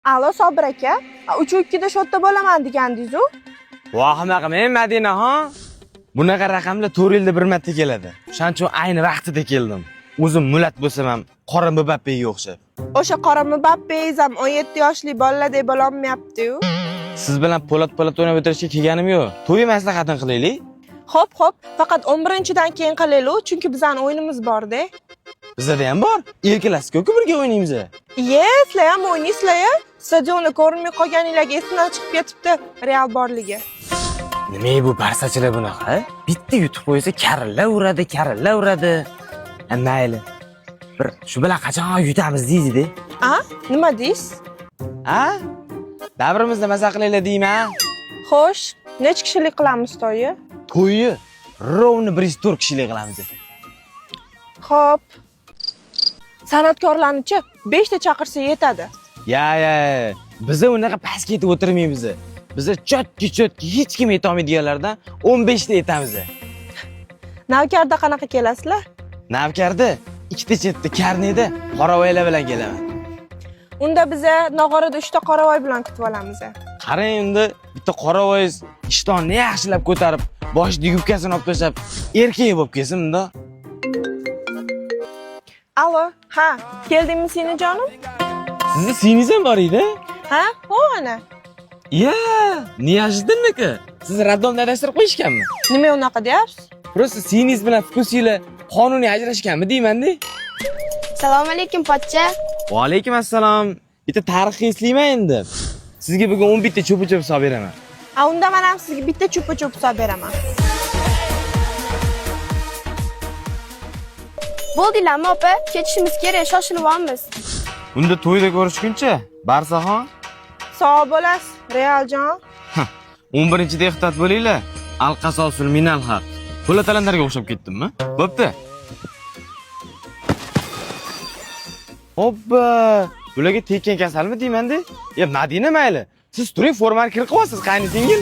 Alo Sobir aka, 3:02 shotda bo'laman degandingiz-ku? Voh men Madinaxon. Bunaqa raqamlar 4 yilda bir marta keladi. Shuning uchun ayni vaqtida keldim. O'zim mulat bo'lsam ham qora Mbappega o'xshab. O'sha qora Mbappingiz ham 17 yoshli bolalardek bo'la olmayapti-ku. Siz bilan po'lat o'ynab o'tirishga kelganim yo'q. To'y maslahatini qilaylik. Xo'p, faqat 11-dan keyin qilaylik, chunki bizning o'yinimiz bor-da. Bizda ham bor. Erkalasizku birga o'ynaymiz. Sizlar ham o'ynaysizlar. Stadionni ko'rmay qolganinglarga esdan chiqib ketibdi Real borligi. Nima bu barsachilar bunaqa? Bitta yutib qo'ysa karilla uradi. Mayli. Bir shu bilan qachon yutamiz deydi-da. Nima deysiz? Davrimizda maza qilaylar deyman. Xo'sh, necha kishilik qilamiz to'yi? To'yi rovni 104 kishilik qilamiz. Xo'p. San'atkorlarni-chi 5 ta chaqirsa yetadi. Ya, biz unaqa past ketib o'tirmaymiz. Biz chotki hech kim yeta olmaydiganlardan 15 ta yetamiz. Navkarda qanaqa kelasizlar? Navkarda ikkita chetda karneda qoravoylar bilan kelaman. Unda biz Nog'orada 3 ta qoravoy bilan kutib olamiz. Qarang, unda bitta qoravoy ishtonni yaxshilab ko'tarib, boshida yubkasini olib tashlab, erkak bo'lib kelsin unda. Alo, keldingmi seni jonim? Sizni siyningiz ham bor edi? Ana. Ya, неожиданно-ku. Siz raddomda adashtirib qo'yishganmi? Nima unaqa deyapsiz? Просто siyningiz bilan vkusinglar qonuniy ajrashganmi deyman-da. Assalomu alaykum pochcha. Va alaykum assalom. Bitta tarixni eslayman endi. Sizga bugun 11 ta cho'pi-cho'p solib beraman. Unda men ham sizga bitta cho'pi-cho'p solib beraman. Bo'ldilarmi opa? Ketishimiz kerak, shoshilib olamiz. Unda to'yda ko'rishguncha, Barsaxon. Sog' bo'lasiz, Realjon. 11-da ehtiyot bo'linglar. Al-qasosul minal haq. Po'latalanlarga o'xshab ketdimmi? Bo'pti. Hoppa! Bularga tekkan kasalmi deyman-da? Madina mayli. Siz turing, formani kirib qo'yasiz, qayni singil.